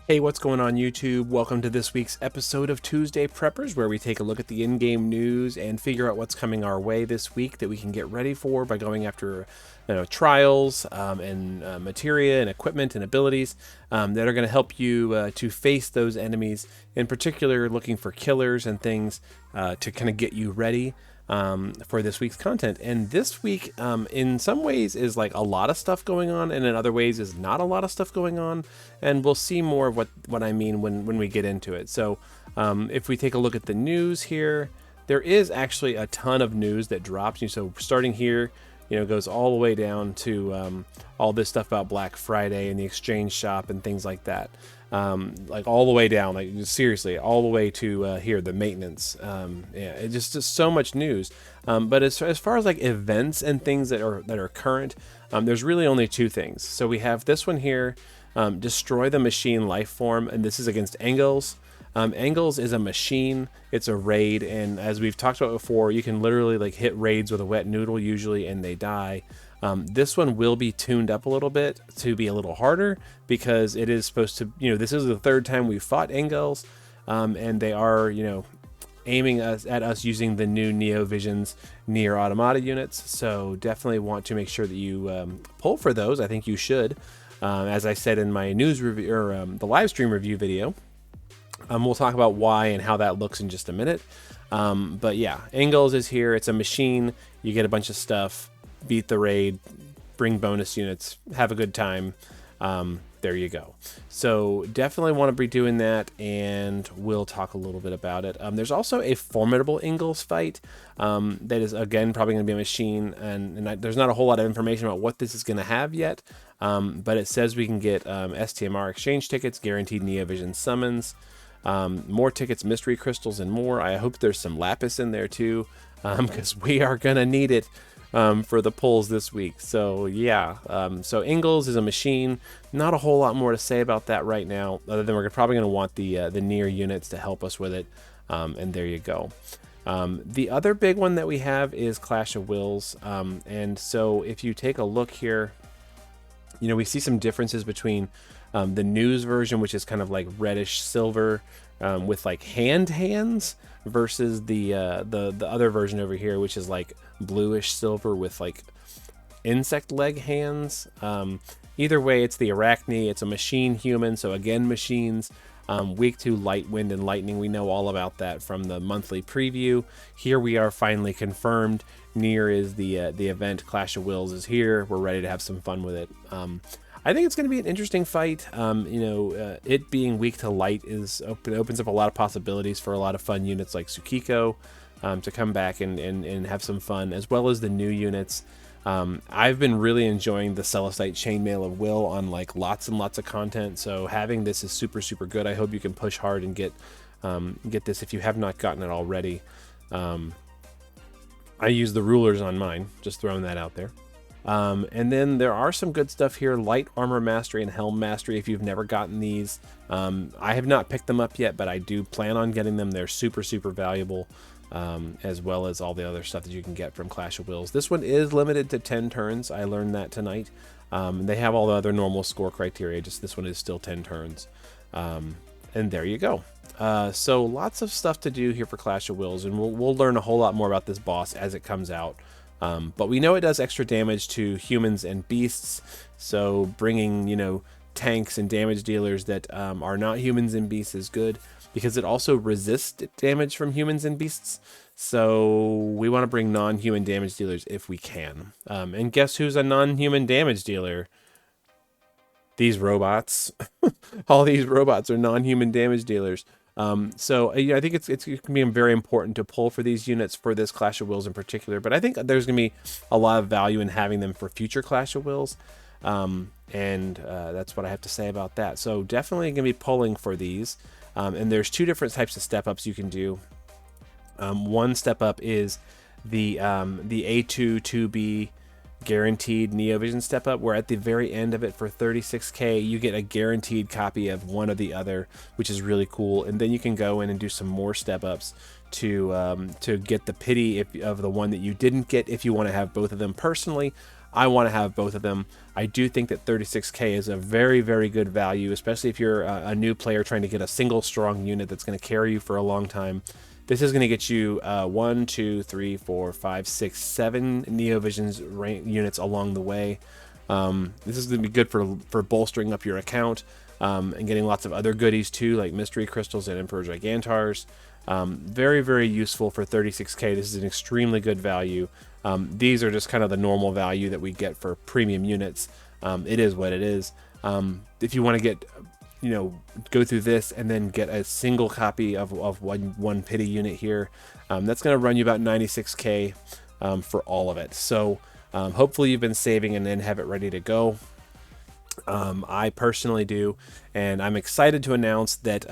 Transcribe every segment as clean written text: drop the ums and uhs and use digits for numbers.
Hey, what's going on YouTube? Welcome to this week's episode of Tuesday Preppers, where we take a look at the in-game news and figure out what's coming our way this week that we can get ready for by going after trials and materia and equipment and abilities that are going to help you to face those enemies, in particular looking for killers and things to kind of get you ready for this week's content. And this week in some ways is like a lot of stuff going on, and in other ways is not a lot of stuff going on, and we'll see more of what I mean when we get into it. So if we take a look at the news here, there is actually a ton of news that drops. So starting here, goes all the way down to all this stuff about Black Friday and the exchange shop and things like that. Like all the way down, like seriously, all the way to here, the maintenance. Yeah, it's just so much news. But as far as like events and things that are current, there's really only two things. So we have this one here, destroy the machine life form, and this is against Engels. Engels is a machine, it's a raid, and as we've talked about before, you can literally like hit raids with a wet noodle usually and they die. This one will be tuned up a little bit to be a little harder because it is supposed to, this is the third time we've fought Engels, and they are, aiming at us using the new Neovision's NieR Automata units. So definitely want to make sure that you pull for those. I think you should. As I said in my news review or the live stream review video, we'll talk about why and how that looks in just a minute. But yeah, Engels is here. It's a machine. You get a bunch of stuff, beat the raid, bring bonus units, have a good time. There you go. So definitely want to be doing that, and we'll talk a little bit about it. There's also a formidable Engels fight that is, again, probably going to be a machine, and there's not a whole lot of information about what this is going to have yet, but it says we can get STMR exchange tickets, guaranteed Neovision summons, more tickets, mystery crystals, and more. I hope there's some Lapis in there too, because we are going to need it for the pulls this week. So yeah, so Engels is a machine. Not a whole lot more to say about that right now, other than we're probably going to want the NieR units to help us with it, and there you go. The other big one that we have is Clash of Wills, and so if you take a look here, we see some differences between the news version, which is kind of like reddish silver with like hands, versus the other version over here, which is like bluish silver with like insect leg hands. Either way, it's the Arachne. It's a machine human, so again, machines. Weak to light, wind, and lightning. We know all about that from the monthly preview. Here we are finally confirmed. NieR is the event. Clash of Wills is here. We're ready to have some fun with it. I think it's going to be an interesting fight. It being weak to light opens up a lot of possibilities for a lot of fun units like Tsukiko to come back and have some fun, as well as the new units. I've been really enjoying the Celestite Chainmail of Will on like lots and lots of content, so having this is super good. I hope you can push hard and get this if you have not gotten it already. I use the rulers on mine, just throwing that out there. And then there are some good stuff here, Light Armor Mastery and Helm Mastery if you've never gotten these. I have not picked them up yet, but I do plan on getting them. They're super valuable, as well as all the other stuff that you can get from Clash of Wills. This one is limited to 10 turns. I learned that tonight. They have all the other normal score criteria, just this one is still 10 turns. And there you go. So lots of stuff to do here for Clash of Wills, and we'll learn a whole lot more about this boss as it comes out. But we know it does extra damage to humans and beasts, so bringing, tanks and damage dealers that are not humans and beasts is good, because it also resists damage from humans and beasts, so we want to bring non-human damage dealers if we can. And guess who's a non-human damage dealer? These robots. All these robots are non-human damage dealers. So I think it's going to be very important to pull for these units for this Clash of Wills in particular, but I think there's going to be a lot of value in having them for future Clash of Wills, and that's what I have to say about that. So definitely going to be pulling for these, and there's two different types of step-ups you can do. One step-up is the A2 2B guaranteed Neovision step up, where at the very end of it for 36k you get a guaranteed copy of one or the other, which is really cool. And then you can go in and do some more step ups to get the pity of the one that you didn't get if you want to have both of them. Personally, I want to have both of them. I do think that 36k is a very, very good value, especially if you're a new player trying to get a single strong unit that's going to carry you for a long time. This is going to get you 1, 2, 3, 4, 5, 6, 7 Neovisions units along the way. This is going to be good for bolstering up your account and getting lots of other goodies too, like Mystery Crystals and Emperor Gigantars. Very, very useful for 36k. This is an extremely good value. These are just kind of the normal value that we get for premium units. It is what it is. If you want to get, go through this and then get a single copy of one pity unit here, that's going to run you about 96k for all of it. So hopefully you've been saving and then have it ready to go. I personally do, and I'm excited to announce that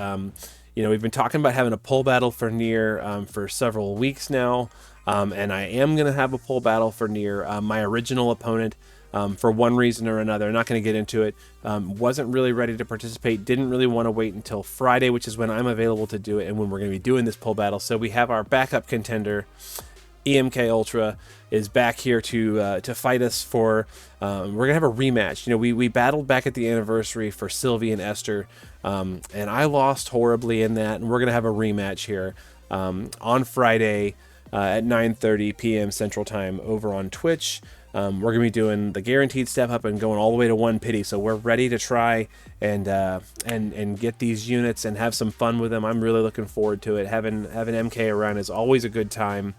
we've been talking about having a pull battle for NieR for several weeks now, and I am going to have a pull battle for NieR. My original opponent, for one reason or another, I'm not going to get into it, wasn't really ready to participate, didn't really want to wait until Friday, which is when I'm available to do it and when we're going to be doing this pull battle. So we have our backup contender, EMK Ultra, is back here to fight us for. We're gonna have a rematch. We battled back at the anniversary for Sylvie and Esther, and I lost horribly in that. And we're gonna have a rematch here on Friday at 9:30 p.m. Central Time over on Twitch. We're gonna be doing the guaranteed step up and going all the way to 1 pity. So we're ready to try and get these units and have some fun with them. I'm really looking forward to it. Having MK around is always a good time.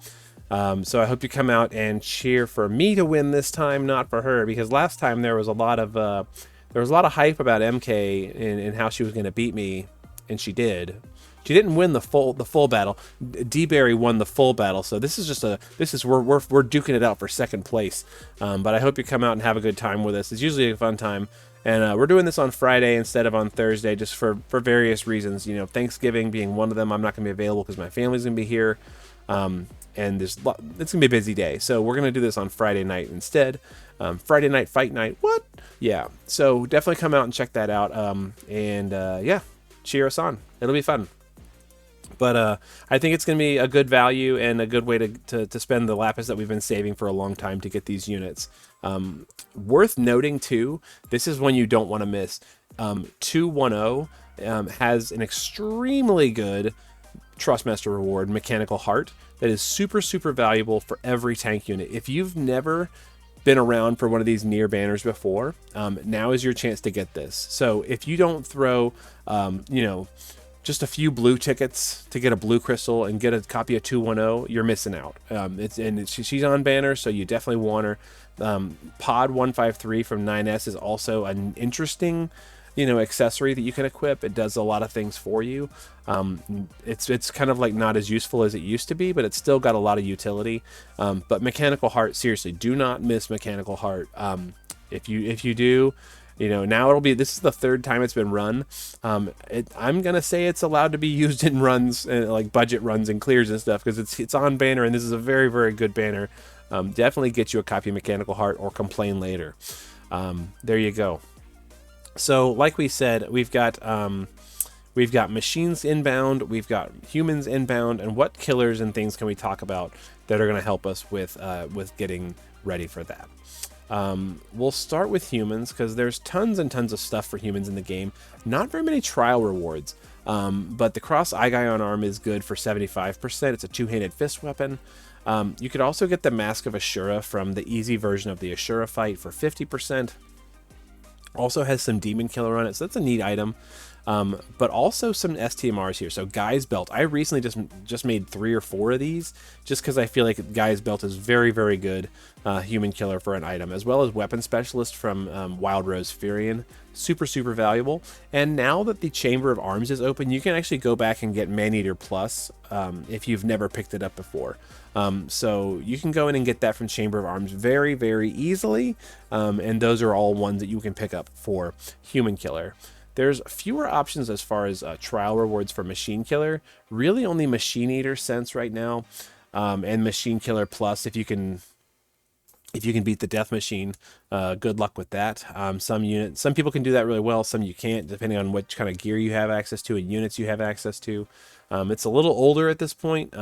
So I hope you come out and cheer for me to win this time, not for her, because last time there was a lot of hype about MK and how she was going to beat me, and she did. She didn't win the full battle. D-Berry won the full battle, so this is we're duking it out for second place. But I hope you come out and have a good time with us. It's usually a fun time, and we're doing this on Friday instead of on Thursday, just for various reasons. Thanksgiving being one of them. I'm not going to be available because my family's going to be here. And it's going to be a busy day. So we're going to do this on Friday night instead. Friday night fight night. What? Yeah. So definitely come out and check that out. Yeah, cheer us on. It'll be fun. But I think it's going to be a good value and a good way to spend the Lapis that we've been saving for a long time to get these units. Worth noting too, this is one you don't want to miss. 210 has an extremely good Trustmaster reward, Mechanical Heart, that is super, super valuable for every tank unit. If you've never been around for one of these NieR banners before, now is your chance to get this. So if you don't throw, just a few blue tickets to get a blue crystal and get a copy of 210, you're missing out. She's on banner, so you definitely want her. Pod 153 from 9S is also an interesting accessory that you can equip. It does a lot of things for you. It's kind of like not as useful as it used to be, but it's still got a lot of utility. But Mechanical Heart, seriously, do not miss Mechanical Heart. If you do, now this is the third time it's been run. I'm gonna say it's allowed to be used in runs, like budget runs and clears and stuff, because it's on banner, and this is a very, very good banner. Definitely get you a copy of Mechanical Heart or complain later. There you go. So like we said, we've got machines inbound, we've got humans inbound, and what killers and things can we talk about that are going to help us with getting ready for that? We'll start with humans, because there's tons and tons of stuff for humans in the game. Not very many trial rewards, but the Cross Aigion arm is good for 75%. It's a two-handed fist weapon. You could also get the Mask of Ashura from the easy version of the Ashura fight for 50%. Also has some Demon Killer on it, so that's a neat item. But also some STMRs here. So Guy's Belt. I recently just made 3 or 4 of these, just because I feel like Guy's Belt is very, very good human killer for an item, as well as Weapon Specialist from Wild Rose Furion. Super, super valuable. And now that the Chamber of Arms is open, you can actually go back and get Maneater Plus if you've never picked it up before. So you can go in and get that from Chamber of Arms very, very easily. And those are all ones that you can pick up for human killer. There's fewer options as far as trial rewards for Machine Killer. Really only Machine Eater Sense right now, and Machine Killer Plus if you can beat the Death Machine. Good luck with that. Some people can do that really well, some you can't, depending on what kind of gear you have access to and units you have access to. It's a little older at this point.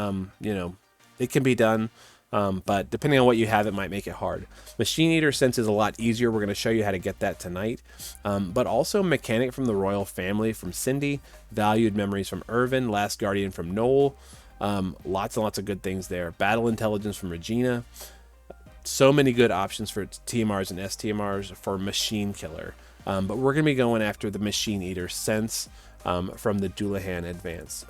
It can be done. but depending on what you have, it might make it hard. Machine Eater Sense is a lot easier. We're going to show you how to get that tonight. But also Mechanic from the Royal Family from Cindy, Valued Memories from Irvin, Last Guardian from Noel. Lots and lots of good things there. Battle Intelligence from Regina. So many good options for TMRs and STMRs for Machine Killer. But we're going to be going after the Machine Eater Sense from the Dullahan Advance.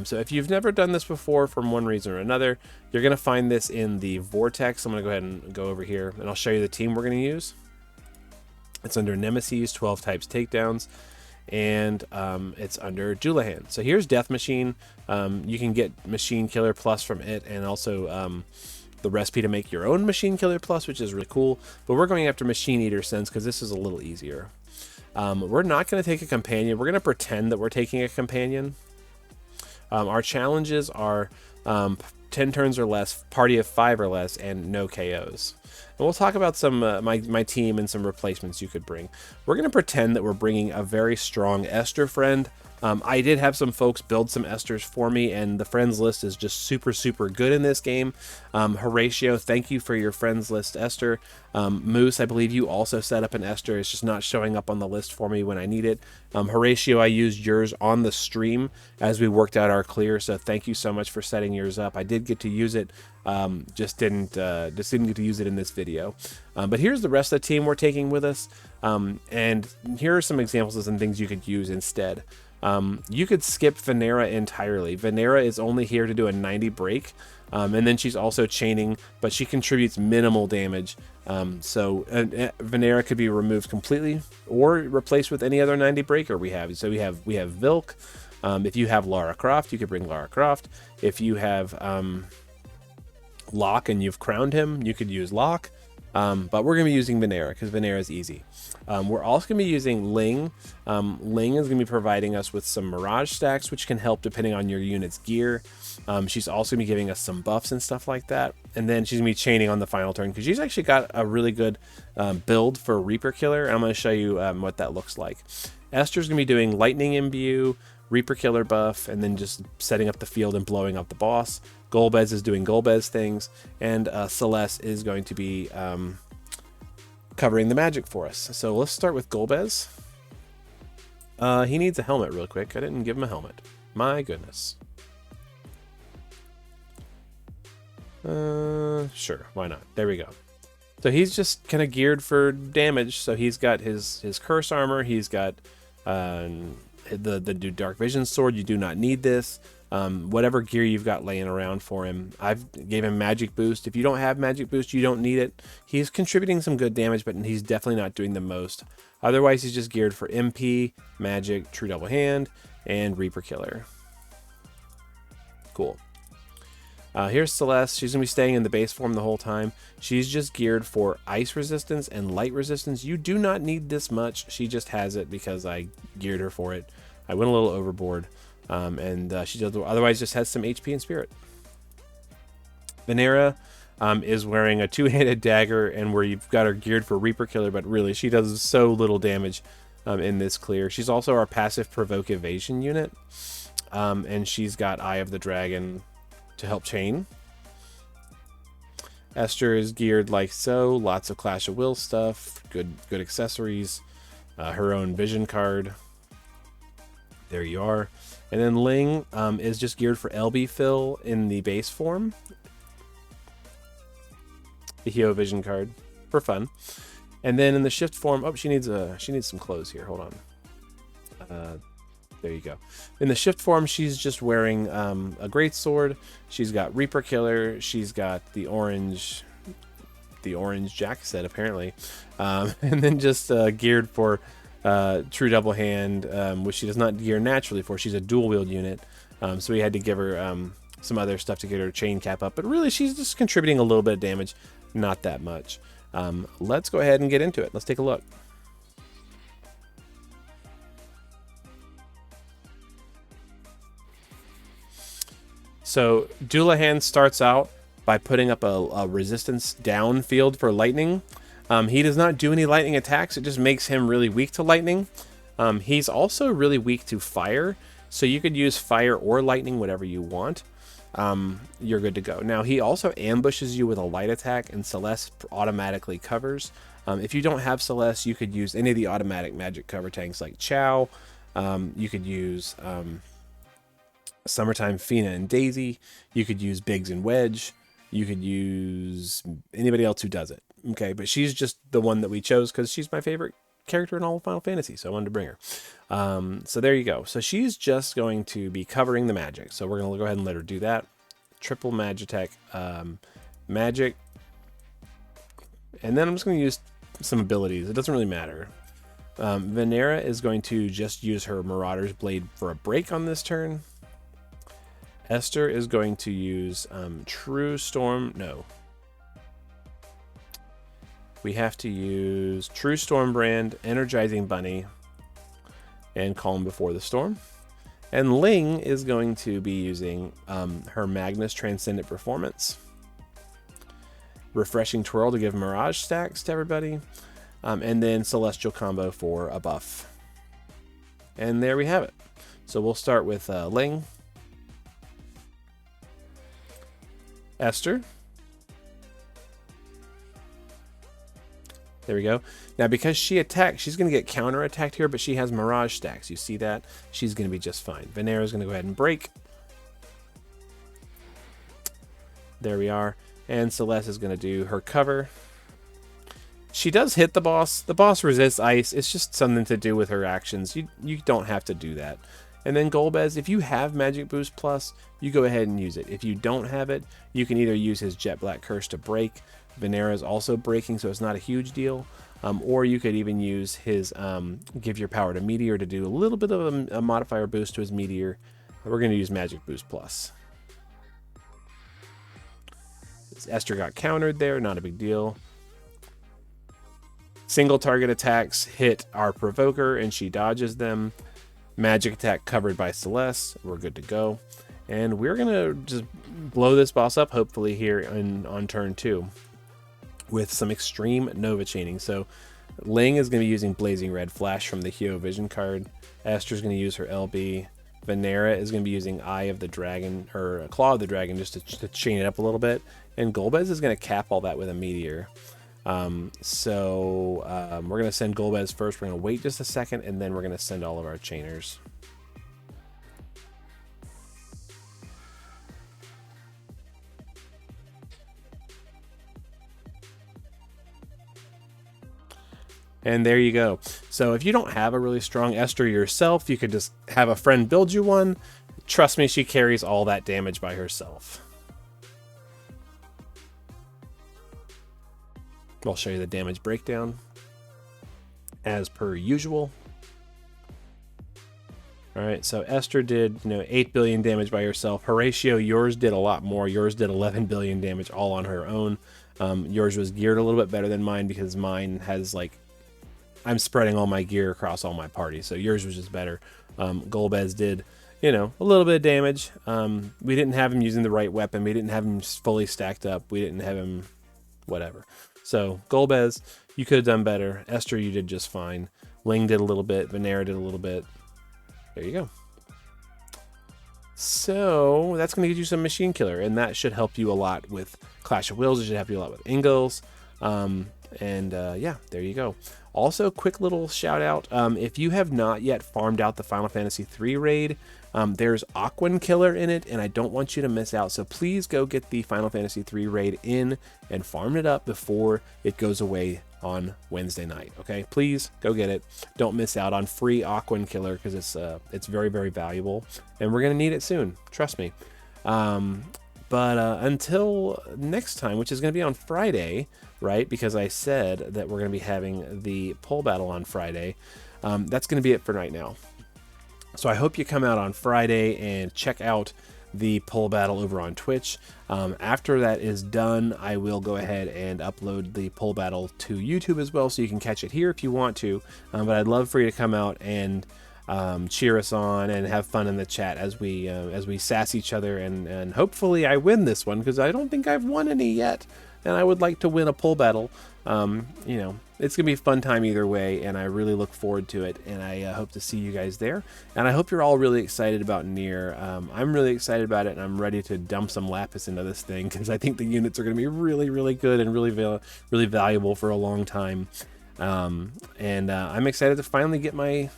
So if you've never done this before from one reason or another, you're going to find this in the Vortex. I'm going to go ahead and go over here, and I'll show you the team we're going to use. It's under Nemesis, 12 types takedowns, and it's under Dullahan. So here's Death Machine. You can get Machine Killer Plus from it, and also the recipe to make your own Machine Killer Plus, which is really cool. But we're going after Machine Eater Sense because this is a little easier. We're not going to take a companion. We're going to pretend that we're taking a companion. Our challenges are 10 turns or less, party of 5 or less, and no KOs. And we'll talk about some my team and some replacements you could bring. We're going to pretend that we're bringing a very strong Esther friend. I did have some folks build some Esters for me, and the friends list is just super, super good in this game. Horatio, thank you for your friends list, Esther. Moose, I believe you also set up an Esther. It's just not showing up on the list for me when I need it. Horatio, I used yours on the stream as we worked out our clear, so thank you so much for setting yours up. I did get to use it, just didn't get to use it in this video. But here's the rest of the team we're taking with us, and here are some examples of some things you could use instead. You could skip Venera entirely. Venera is only here to do a 90 break, and then she's also chaining, but she contributes minimal damage. So Venera could be removed completely or replaced with any other 90 breaker we have. So we have Vilk. If you have Lara Croft, you could bring Lara Croft. If you have Locke and you've crowned him, you could use Locke. But we're going to be using Venera because Venera is easy. We're also going to be using Ling. Ling is going to be providing us with some Mirage stacks, which can help depending on your unit's gear. She's also going to be giving us some buffs and stuff like that. And then she's going to be chaining on the final turn because she's actually got a really good build for Reaper Killer. And I'm going to show you what that looks like. Esther's going to be doing Lightning Imbue, Reaper Killer buff, and then just setting up the field and blowing up the boss. Golbez is doing Golbez things, and Celeste is going to be covering the magic for us. So let's start with Golbez. He needs a helmet real quick. I didn't give him a helmet. My goodness. Sure, why not? There we go. So he's just kind of geared for damage. So he's got his curse armor. He's got the Dark Vision sword. You do not need this. Whatever gear you've got laying around for him. I've gave him magic boost. If you don't have magic boost, you don't need it. He's contributing some good damage, but he's definitely not doing the most. Otherwise, he's just geared for MP, magic, true double hand, and Reaper Killer. Cool. Here's Celeste. She's going to be staying in the base form the whole time. She's just geared for ice resistance and light resistance. You do not need this much. She just has it because I geared her for it. I went a little overboard. She otherwise just has some HP and spirit. Venera is wearing a two-handed dagger, and where you've got her geared for Reaper Killer, but really she does so little damage in this clear. She's also our passive provoke evasion unit, and she's got Eye of the Dragon to help chain. Esther is geared like so, lots of Clash of Will stuff, good accessories, her own vision card. There you are. And then Ling is just geared for LB fill in the base form. The Heo vision card for fun. And then in the shift form, oh, she needs some clothes here. Hold on. There you go. In the shift form, she's just wearing a great sword. She's got Reaper Killer. She's got the orange jack set apparently, and then just geared for true double hand, which she does not gear naturally for. She's a dual wield unit, so we had to give her some other stuff to get her chain cap up. But really, she's just contributing a little bit of damage, not that much. Let's go ahead and get into it. Let's take a look. So Dullahan starts out by putting up a resistance down field for lightning. He does not do any lightning attacks. It just makes him really weak to lightning. He's also really weak to fire. So you could use fire or lightning, whatever you want. you're good to go. Now, he also ambushes you with a light attack, and Celeste automatically covers. If you don't have Celeste, you could use any of the automatic magic cover tanks like Chow. You could use Summertime Fina and Daisy. You could use Biggs and Wedge. You could use anybody else who does it. Okay, but she's just the one that we chose because she's my favorite character in all of Final Fantasy, so I wanted to bring her. So there you go. So she's just going to be covering the magic. So we're going to go ahead and let her do that. Triple Magitech, magic. And then I'm just going to use some abilities. It doesn't really matter. Venera is going to just use her Marauder's Blade for a break on this turn. Esther is going to use True Storm. No. We have to use True Storm Brand, Energizing Bunny, and Calm Before the Storm. And Ling is going to be using her Magnus Transcendent Performance. Refreshing Twirl to give Mirage stacks to everybody. And then Celestial Combo for a buff. And there we have it. So we'll start with Ling. Esther. There we go. Now, because she attacked, she's going to get counter-attacked here, but she has Mirage stacks. You see that? She's going to be just fine. Venera is going to go ahead and break. There we are. And Celeste is going to do her cover. She does hit the boss. The boss resists ice. It's just something to do with her actions. You don't have to do that. And then Golbez, if you have Magic Boost Plus, you go ahead and use it. If you don't have it, you can either use his Jet Black Curse to break. Venera is also breaking, so it's not a huge deal. Or you could even use his Give Your Power to Meteor to do a little bit of a modifier boost to his Meteor. We're going to use Magic Boost Plus. Esther got countered there, not a big deal. Single target attacks hit our Provoker, and she dodges them. Magic attack covered by Celeste. We're good to go. And we're going to just blow this boss up, hopefully, here on turn 2. With some extreme Nova chaining. So Ling is going to be using Blazing Red Flash from the Hyo Vision card. Esther's going to use her LB. Venera is going to be using Eye of the Dragon, or Claw of the Dragon, just to chain it up a little bit. And Golbez is going to cap all that with a Meteor. We're going to send Golbez first. We're going to wait just a second, and then we're going to send all of our chainers. And there you go. So if you don't have a really strong Esther yourself, you could just have a friend build you one. Trust me, she carries all that damage by herself. I'll show you the damage breakdown as per usual. All right, so Esther did 8 billion damage by herself. Horatio, yours did a lot more. Yours did 11 billion damage all on her own. Yours was geared a little bit better than mine because mine has I'm spreading all my gear across all my parties, so yours was just better. Golbez did, a little bit of damage. We didn't have him using the right weapon. We didn't have him fully stacked up. We didn't have him, whatever. So Golbez, you could have done better. Esther, you did just fine. Ling did a little bit. Venera did a little bit. There you go. So that's going to get you some Machine Killer, and that should help you a lot with Clash of Wills. It should help you a lot with Ingalls. Yeah, there you go. Also, quick little shout out. If you have not yet farmed out the Final Fantasy III raid, there's Aquan Killer in it, and I don't want you to miss out. So please go get the Final Fantasy III raid in and farm it up before it goes away on Wednesday night. Okay, please go get it. Don't miss out on free Aquan Killer because it's very, very valuable, and we're gonna need it soon. Trust me. But until next time, which is going to be on Friday, right? Because I said that we're going to be having the poll battle on Friday. That's going to be it for right now. So I hope you come out on Friday and check out the poll battle over on Twitch. After that is done, I will go ahead and upload the poll battle to YouTube as well, so you can catch it here if you want to. But I'd love for you to come out and cheer us on and have fun in the chat as we sass each other, and hopefully I win this one, because I don't think I've won any yet. and I would like to win a pull battle. You know, it's gonna be a fun time either way, and I really look forward to it, and I hope to see you guys there. And I hope you're all really excited about NieR. I'm really excited about it, and I'm ready to dump some Lapis into this thing, because I think the units are gonna be really good and really valuable for a long time. I'm excited to finally get my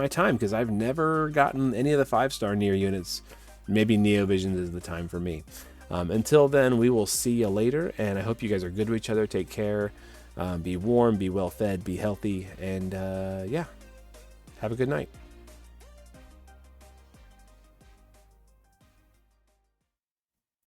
time, because I've never gotten any of the 5-star NieR units. Maybe Neovisions is the time for me. Until then, we will see you later, and I hope you guys are good to each other. Take care. Be warm, be well fed, be healthy, and yeah, have a good night.